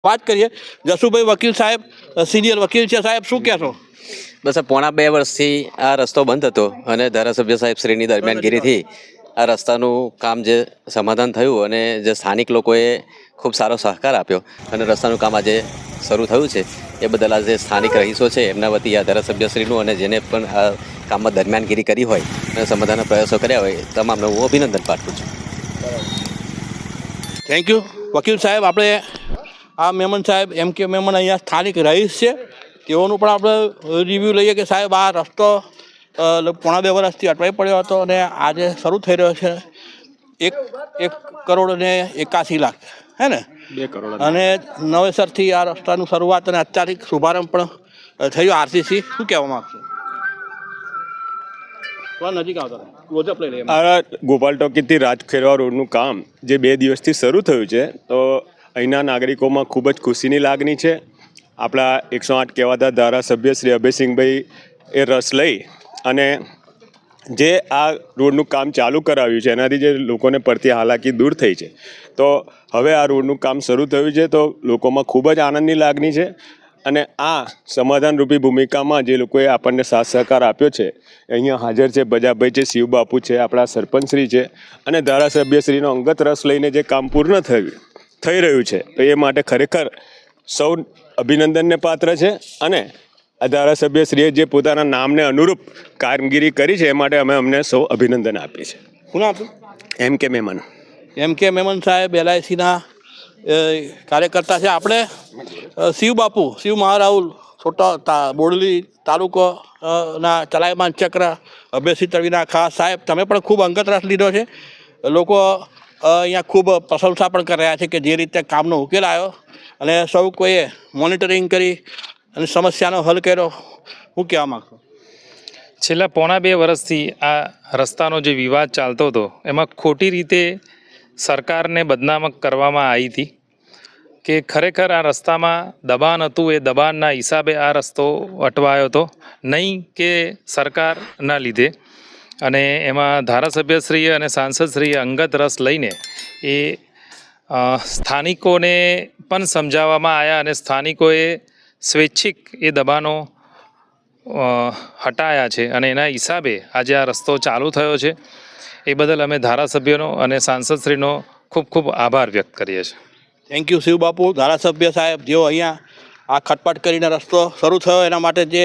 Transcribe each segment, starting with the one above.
વાત કરીએ જસુભાઈ વકીલ સાહેબ, સિનિયર વકીલ છે સાહેબ, શું કહેશો? બસ આ પોણા 2 વર્ષથી આ રસ્તો બંધ હતો અને ધારાસભ્ય સાહેબ શ્રીની દરમિયાનગીરીથી આ રસ્તાનું કામ જે સમાધાન થયું અને જે સ્થાનિક લોકોએ ખૂબ સારો સહકાર આપ્યો અને રસ્તાનું કામ આજે શરૂ થયું છે એ બદલ આજે સ્થાનિક રહીશો છે એમના વતી આ ધારાસભ્યશ્રીનું અને જેને પણ આ કામમાં દરમિયાનગીરી કરી હોય અને સમાધાનના પ્રયાસો કર્યા હોય તમામને હું અભિનંદન પાઠવું છું. થેન્ક યુ વકીલ સાહેબ. આપણે આ મેમન સાહેબ M.K. મેમન અહીંયા સ્થાનિક રહીશ છે, તેઓનું પણ આપણે રિવ્યૂ લઈએ કે સાહેબ આ રસ્તો પોણા 2 વર્ષથી અટવાઈ પડ્યો હતો અને આજે શરૂ થઈ રહ્યો છે. 1 કરોડ અને 81 લાખ હે ને 2 કરોડ અને નવેસરથી આ રસ્તાનું શરૂઆત અને અત્યારથી શુભારંભ પણ થયો. RCC શું કહેવા માગશો? થોડા નજીક આવતા ક્લોઝઅપ લઈ લઈએ. આ ગોપાલ ટોકીથી રાજખેરવા રોડનું કામ જે 2 દિવસથી શરૂ થયું છે તો અહીંના નાગરિકોમાં ખૂબ જ ખુશીની લાગણી છે. આપણા 108 કહેવાતા ધારાસભ્ય શ્રી અભયસિંહભાઈ એ રસ લઈ અને જે આ રોડનું કામ ચાલુ કરાવ્યું છે એનાથી જે લોકોને પડતી હાલાકી દૂર થઈ છે. તો હવે આ રોડનું કામ શરૂ થયું છે તો લોકોમાં ખૂબ જ આનંદની લાગણી છે અને આ સમાધાનરૂપી ભૂમિકામાં જે લોકોએ આપણને સાથ સહકાર આપ્યો છે અહીંયા હાજર છે બજાભાઈ છે, શિવબાપુ છે, આપણા સરપંચશ્રી છે અને ધારાસભ્યશ્રીનો અંગત રસ લઈને જે કામ પૂર્ણ થઈ રહ્યું છે તો એ માટે ખરેખર સૌ અભિનંદનને પાત્ર છે અને આ ધારાસભ્યશ્રીએ જે પોતાના નામને અનુરૂપ કામગીરી કરી છે એ માટે અમને સૌ અભિનંદન આપીએ છીએ. શું નામ હતું? M.K. મેમન. M.K. મેમન સાહેબ LICના કાર્યકર્તા છે. આપણે શિવબાપુ, શિવ મહારાહુલ બોડેલી તાલુકો ના ચલાયમાન ચક્ર અભયસિંહ તળવીના ખાસ સાહેબ, તમે પણ ખૂબ અંગત રસ લીધો છે. લોકો અહીંયા ખૂબ પ્રશંસા પણ કરી રહ્યા છે કે જે રીતે કામનો ઉકેલ આવ્યો અને સૌ કોઈએ મોનિટરિંગ કરી અને સમસ્યાનો હલ કર્યો. શું કહેવા માગશો? છેલ્લા પોણા 2 વર્ષથી આ રસ્તાનો જે વિવાદ ચાલતો હતો એમાં ખોટી રીતે સરકારને બદનામ કરવામાં આવી હતી કે ખરેખર આ રસ્તામાં દબાણ હતું, એ દબાણના હિસાબે આ રસ્તો અટવાયો હતો, નહીં કે સરકારના લીધે. અને એમાં ધારાસભ્યશ્રીએ અને સાંસદશ્રીએ અંગત રસ લઈને એ સ્થાનિકોને પણ સમજાવવામાં આવ્યા અને સ્થાનિકોએ સ્વૈચ્છિક એ દબાણો હટાયા છે અને એના હિસાબે આજે આ રસ્તો ચાલુ થયો છે. એ બદલ અમે ધારાસભ્યનો અને સાંસદશ્રીનો ખૂબ ખૂબ આભાર વ્યક્ત કરીએ છીએ. Thank you Shivbapu. ધારાસભ્ય સાહેબ જેઓ અહીંયા આ ખટપટ કરીને રસ્તો શરૂ થયો એના માટે જે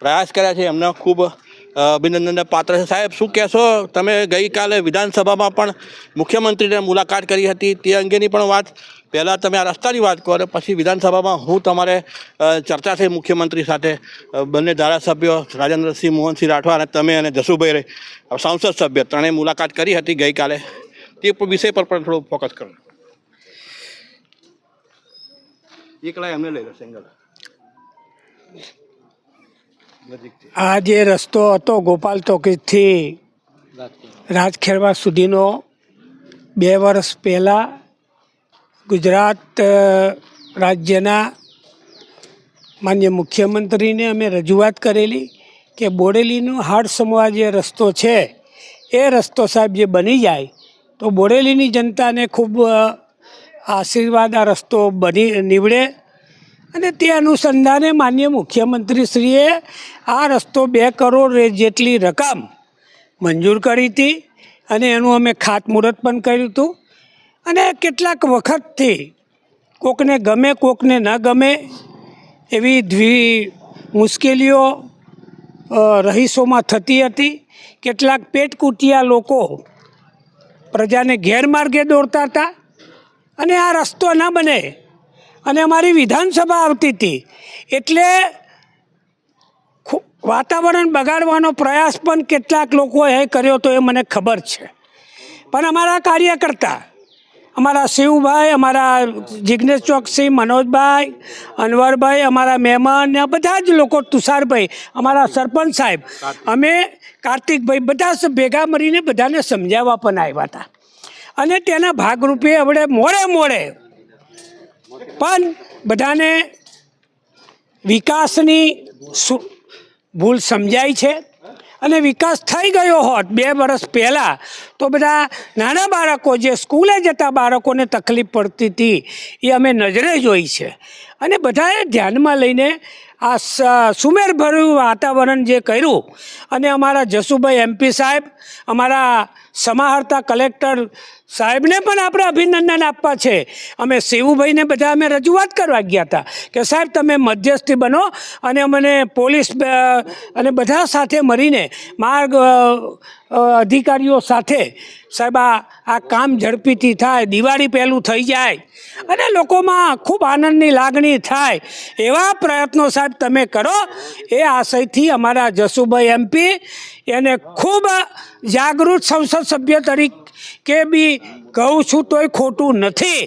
પ્રયાસ કર્યા છે એમને ખૂબ અભિનંદનને પાત્ર છે. સાહેબ શું કહેશો? તમે ગઈકાલે વિધાનસભામાં પણ મુખ્યમંત્રીને મુલાકાત કરી હતી, તે અંગેની પણ વાત પહેલાં તમે આ રસ્તાની વાત કરો અને પછી વિધાનસભામાં હું તમારે ચર્ચા થઈ મુખ્યમંત્રી સાથે, બંને ધારાસભ્યો રાજેન્દ્રસિંહ મોહનસિંહ રાઠવા અને તમે અને જસુભાઈ સંસદ સભ્ય ત્રણેય મુલાકાત કરી હતી ગઈકાલે. તે વિષય પર પણ થોડું ફોકસ કરો. એકલા એમને લઈ લો સિંગલ. આ જે રસ્તો હતો ગોપાલ ટોકીઝથી રાજખેરવા સુધીનો 2 વર્ષ પહેલાં ગુજરાત રાજ્યના માન્ય મુખ્યમંત્રીને અમે રજૂઆત કરેલી કે બોડેલીનો હાડસમવા જે રસ્તો છે એ રસ્તો સાહેબ જે બની જાય તો બોડેલીની જનતાને ખૂબ આશીર્વાદ આ રસ્તો નીવડે અને તે અનુસંધાને માન્ય મુખ્યમંત્રીશ્રીએ આ રસ્તો 2 કરોડ જેટલી રકમ મંજૂર કરી હતી અને એનું અમે ખાતમુહૂર્ત પણ કર્યું હતું. અને કેટલાક વખતથી કોકને ગમે કોકને ન ગમે એવી મુશ્કેલીઓ રહીશોમાં થતી હતી. કેટલાક પેટકૂટિયા લોકો પ્રજાને ગેરમાર્ગે દોરતા હતા અને આ રસ્તો ન બને અને અમારી વિધાનસભા આવતી હતી એટલે વાતાવરણ બગાડવાનો પ્રયાસ પણ કેટલાક લોકોએ કર્યો તો એ મને ખબર છે. પણ અમારા કાર્યકર્તા, અમારા શિવભાઈ, અમારા જિગ્નેશ ચોકસી, મનોજભાઈ, અનવરભાઈ, અમારા મહેમાન, બધા જ લોકો, તુષારભાઈ, અમારા સરપંચ સાહેબ, અમે કાર્તિકભાઈ, બધા ભેગા મળીને બધાને સમજાવવા પણ આવ્યા હતા અને તેના ભાગરૂપે આપણે મોડે પણ બધાને વિકાસની ભૂલ સમજાય છે અને વિકાસ થઈ ગયો હોત 2 વર્ષ પહેલાં તો બધા નાના બાળકો જે સ્કૂલે જતા બાળકોને તકલીફ પડતી હતી એ અમે નજરે જોઈ છે. અને બધાએ ધ્યાનમાં લઈને આ સુમેરભર્યું વાતાવરણ જે કર્યું અને અમારા જસુભાઈ MP સાહેબ, અમારા સમાહર્તા કલેક્ટર સાહેબને પણ આપણે અભિનંદન આપવા છે. અમે શિવુભાઈને બધા અમે રજૂઆત કરવા ગયા હતા કે સાહેબ તમે મધ્યસ્થી બનો અને અમને પોલીસ અને બધા સાથે મળીને માર્ગ અધિકારીઓ સાથે સાહેબ આ કામ ઝડપીથી થાય, દિવાળી પહેલું થઈ જાય અને લોકોમાં ખૂબ આનંદની લાગણી થાય એવા પ્રયત્નો સાહેબ તમે કરો. એ આશયથી અમારા જસુભાઈ MP એને ખૂબ જાગૃત સંસદ સભ્ય તરીકે બી કહું છું તોય ખોટું નથી.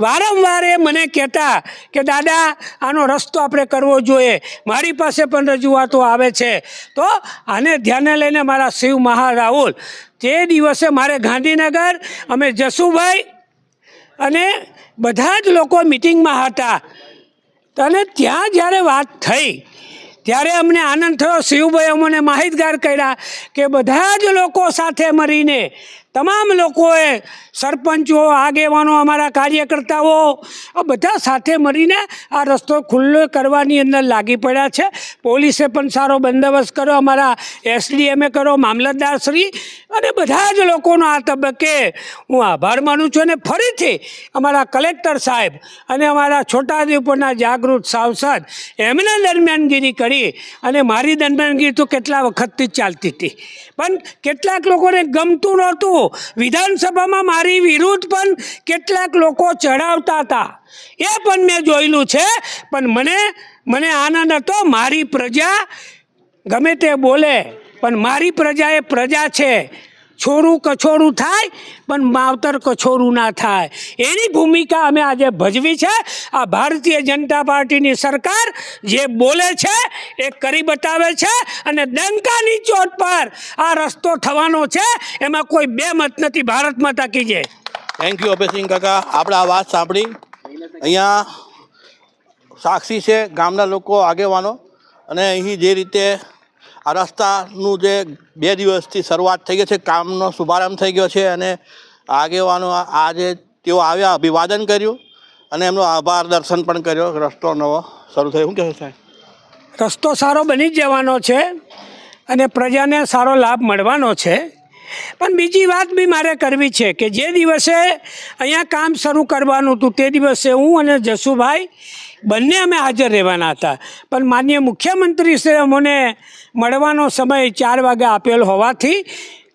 વારંવાર એ મને કહેતા કે દાદા આનો રસ્તો આપણે કરવો જોઈએ, મારી પાસે પણ રજૂઆતો આવે છે. તો આને ધ્યાને લઈને મારા શિવ મહારાહુલ તે દિવસે મારે ગાંધીનગર અમે જસુભાઈ અને બધા જ લોકો મિટિંગમાં હતા અને ત્યાં જ્યારે વાત થઈ ત્યારે અમને આનંદ થયો. શિવભાઈ અમને માહિતગાર કર્યા કે બધા જ લોકો સાથે મળીને તમામ લોકોએ, સરપંચો, આગેવાનો, અમારા કાર્યકર્તાઓ બધા સાથે મળીને આ રસ્તો ખુલ્લો કરવાની અંદર લાગી પડ્યા છે. પોલીસે પણ સારો બંદોબસ્ત કર્યો, અમારા SDMએ કર્યો, મામલતદારશ્રી અને બધા જ લોકોનો આ તબક્કે હું આભાર માનું છું. અને ફરીથી અમારા કલેક્ટર સાહેબ અને અમારા છોટાઉદેપુરના જાગૃત સાંસદ એમને દરમિયાનગીરી કરી અને મારી દરમિયાનગીરી તો કેટલા વખતથી જ ચાલતી હતી પણ કેટલાક લોકોને ગમતું નહોતું. વિધાનસભામાં મારી વિરુદ્ધ પણ કેટલાક લોકો ચડાવતા હતા, એ પણ મેં જોયેલું છે. પણ મને આનંદ હતો. મારી પ્રજા ગમે તે બોલે પણ મારી પ્રજા એ પ્રજા છે. છોરું કછોરું થાય પણ માવતર કછોરું ના થાય એની ભૂમિકા અમે આજે ભજવી છે. આ ભારતીય જનતા પાર્ટીની સરકાર જે બોલે છે એ કરી બતાવે છે અને ડંકાની ચોટ પર આ રસ્તો થવાનો છે, એમાં કોઈ બે મત નથી. ભારત માતા કી જય. થેન્ક યુ અભયસિંહ કાકા. આપણે આ વાત સાંભળી. અહીંયા સાક્ષી છે ગામના લોકો, આગેવાનો, અને અહીં જે રીતે આ રસ્તાનું જે 2 દિવસથી શરૂઆત થઈ ગઈ છે, કામનો શુભારંભ થઈ ગયો છે અને આગેવાનો આજે તેઓ આવ્યા, અભિવાદન કર્યું અને એમનો આભાર દર્શન પણ કર્યો. રસ્તો નવો શરૂ થયો. શું કહેશો સાહેબ? રસ્તો સારો બની જ જવાનો છે અને પ્રજાને સારો લાભ મળવાનો છે. પણ બીજી વાત બી મારે કરવી છે કે જે દિવસે અહીંયા કામ શરૂ કરવાનું હતું તે દિવસે હું અને જસુભાઈ બંને અમે હાજર રહેવાના હતા. પણ માનનીય મુખ્યમંત્રીશ્રીએ અમને મળવાનો સમય 4 વાગે આપેલ હોવાથી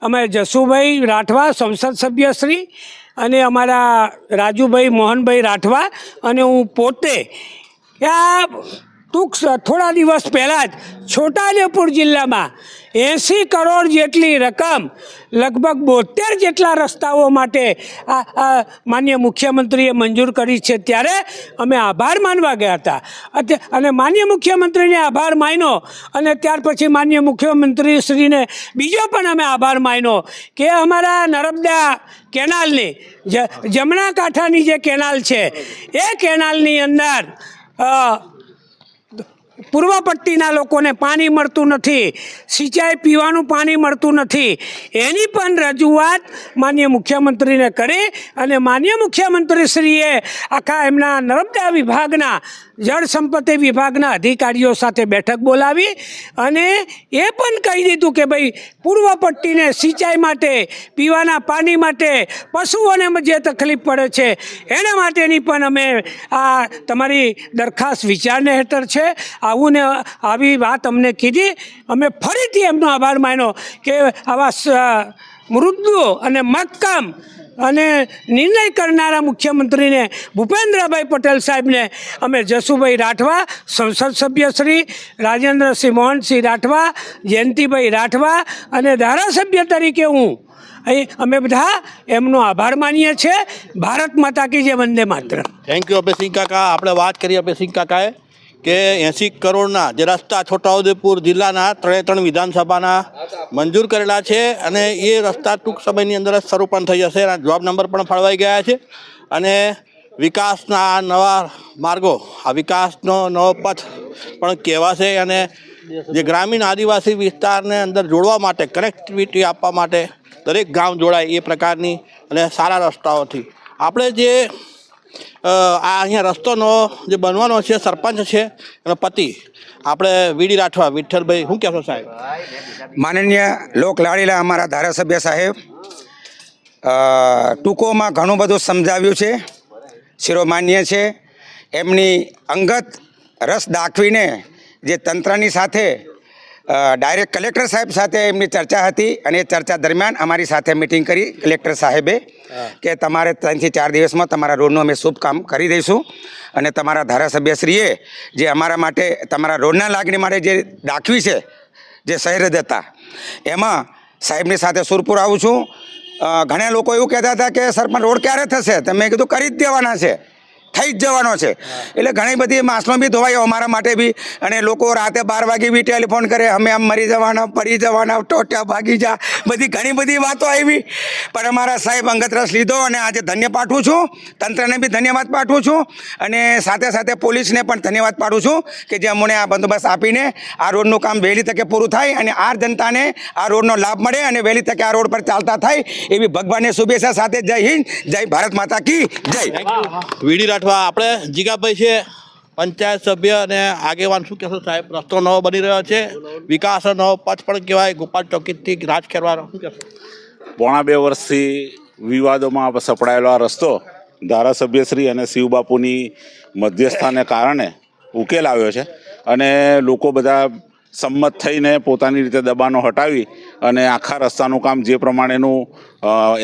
અમે જસુભાઈ રાઠવા સંસદ સભ્યશ્રી અને અમારા રાજુભાઈ મોહનભાઈ રાઠવા અને હું પોતે થોડા દિવસ પહેલાં જ છોટાઉદેપુર જિલ્લામાં 80 કરોડ જેટલી રકમ લગભગ 72 જેટલા રસ્તાઓ માટે માનનીય મુખ્યમંત્રીએ મંજૂર કરી છે. ત્યારે અમે આભાર માનવા ગયા હતા અને માનનીય મુખ્યમંત્રીને આભાર માન્યો અને ત્યાર પછી માનનીય મુખ્યમંત્રીશ્રીને બીજો પણ અમે આભાર માન્યો કે અમારા નર્મદા કેનાલની જમણા કાંઠાની જે કેનાલ છે એ કેનાલની અંદર પૂર્વ પટ્ટીના લોકોને પાણી મળતું નથી, સિંચાઈ પીવાનું પાણી મળતું નથી. એની પણ રજૂઆત માનનીય મુખ્યમંત્રીને કરી અને માનનીય મુખ્યમંત્રીશ્રીએ આખા એમના નર્મદા વિભાગના જળ સંપત્તિ વિભાગના અધિકારીઓ સાથે બેઠક બોલાવી અને એ પણ કહી દીધું કે ભાઈ પૂર્વ પટ્ટીને સિંચાઈ માટે, પીવાના પાણી માટે, પશુઓને જે તકલીફ પડે છે એના માટેની પણ અમે આ તમારી દરખાસ્ત વિચારને હેઠળ છે. આવું ને આવી વાત અમને કીધી. અમે ફરીથી એમનો આભાર માન્યો કે આવા મૃદુ અને મક્કમ અને નિર્ણય કરનારા મુખ્યમંત્રીને ભૂપેન્દ્રભાઈ પટેલ સાહેબને અમે જસુભાઈ રાઠવા, સંસદ સભ્ય શ્રી રાજેન્દ્રસિંહ મોહનસિંહ રાઠવા, જયંતિભાઈ રાઠવા અને ધારાસભ્ય તરીકે હું અહીં અમે બધા એમનો આભાર માનીએ છીએ. ભારત માતા કી જય. વંદે માતરમ. થેન્ક યુ અભયસિંહ કાકા. આપણે વાત કરી અભયસિંહ કાકાએ કે 80 કરોડના જે રસ્તા છોટાઉદેપુર જિલ્લાના 3 વિધાનસભાના મંજૂર કરેલા છે અને એ રસ્તા ટૂંક સમયની અંદર જ શરૂ પણ થઈ જશે. જોબ નંબર પણ ફળવાઈ ગયા છે અને વિકાસના નવા માર્ગો, આ વિકાસનો નવો પથ પણ કહેવાશે અને જે ગ્રામીણ આદિવાસી વિસ્તારને અંદર જોડવા માટે કનેક્ટિવિટી આપવા માટે દરેક ગામ જોડાય એ પ્રકારની અને સારા રસ્તાઓથી આપણે જે આ અહીંયા રસ્તોનો જે બનવાનો છે સરપંચ છે એનો પતિ આપણે વીડી રાઠવા વિઠ્ઠલભાઈ શું કહેશો સાહેબ? માનનીય લોકલાડીલા અમારા ધારાસભ્ય સાહેબ ટૂંકોમાં ઘણું બધું સમજાવ્યું છે, શિરોમાન્ય છે. એમની અંગત રસ દાખવીને જે તંત્રની સાથે ડાયરેક્ટ કલેક્ટર સાહેબ સાથે એમની ચર્ચા હતી અને એ ચર્ચા દરમિયાન અમારી સાથે મિટિંગ કરી કલેક્ટર સાહેબે કે તમારે 3 થી 4 દિવસમાં તમારા રોડનું અમે શુભ કામ કરી દઈશું અને તમારા ધારાસભ્યશ્રીએ જે અમારા માટે તમારા રોડના લાગણી માટે જે દાખવી છે જે સહૃદયતા એમાં સાહેબની સાથે સુરપુર આવું છું. ઘણા લોકો એવું કહેતા હતા કે સરપંચ રોડ ક્યારે થશે, તમે કીધું કરી જ દેવાના છે, થઈ જ જવાનો છે. એટલે ઘણી બધી માસનો બી ધોવાયો અમારા માટે બી. અને લોકો રાતે 12 વાગે બી ટેલિફોન કરે, અમે આમ મરી જવાના, પડી જવાના, ટોટ્યા ભાગી જા, બધી ઘણી બધી વાતો આવી. પણ અમારા સાહેબ અંગત રસ લીધો અને આજે ધન્ય પાઠવું છું, તંત્રને બી ધન્યવાદ પાઠવું છું અને સાથે સાથે પોલીસને પણ ધન્યવાદ પાઠવું છું કે જે અમને આ બંદોબસ્ત આપીને આ રોડનું કામ વહેલી તકે પૂરું થાય અને આ જનતાને આ રોડનો લાભ મળે અને વહેલી તકે આ રોડ પર ચાલતા થાય એવી ભગવાનની શુભેચ્છા સાથે જય હિન્દ, જય ભારત માતા કી જય. વીડી રાઠવા આપણે જીગાભાઈ છે પંચાયત સભ્ય અને આગેવાન, શું કહેશો સાહેબ? રસ્તો નવો બની રહ્યો છે, વિકાસ નવો પથ પણ કહેવાય, ગોપાલ ચોકીથી રાજખેરવાનો, શું કહેશો? પોણા 2 વર્ષથી વિવાદોમાં સપડાયેલો આ રસ્તો ધારાસભ્યશ્રી અને શિવબાપુની મધ્યસ્થાને કારણે ઉકેલ આવ્યો છે અને લોકો બધા સંમત થઈને પોતાની રીતે દબાણો હટાવી અને આખા રસ્તાનું કામ જે પ્રમાણેનું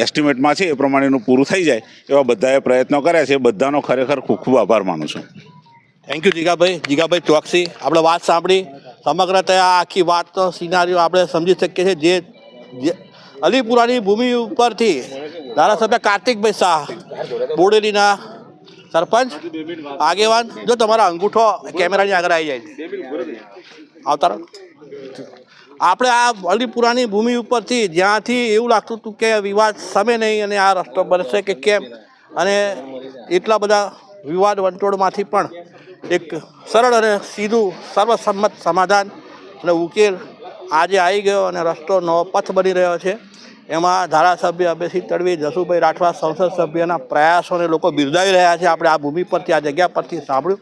એસ્ટિમેટમાં છે એ પ્રમાણેનું પૂરું થઈ જાય એવા બધાએ પ્રયત્નો કર્યા છે. બધાનો ખરેખર ખૂબ ખૂબ આભાર માનું છું. Thank you Jigabhai Choksi. આપણે વાત સાંભળી, સમગ્રતા આખી વાતનો સિનારીઓ આપણે સમજી શકીએ છીએ. જે અલીપુરાની ભૂમિ ઉપરથી ધારાસભ્ય કાર્તિકભાઈ શાહ, બોડેલીના સરપંચ આગેવાન, જો તમારા અંગૂઠો કેમેરાની આગળ આવી જાય આવતા રહો. આપણે આ અલીપુરાની ભૂમિ ઉપરથી જ્યાંથી એવું લાગતું હતું કે વિવાદ સમે નહીં અને આ રસ્તો બનશે કે કેમ, અને એટલા બધા વિવાદ વંટોળમાંથી પણ એક સરળ અને સીધું સર્વસંમત સમાધાન અને ઉકેલ આજે આવી ગયો અને રસ્તો નવો પથ બની રહ્યો છે. એમાં ધારાસભ્ય અભયસિંહ તડવી, જસુભાઈ રાઠવા, સંસદ સભ્યના પ્રયાસોને લોકો બિરદાવી રહ્યા છે. આપણે આ ભૂમિ પરથી, આ જગ્યા પરથી સાંભળ્યું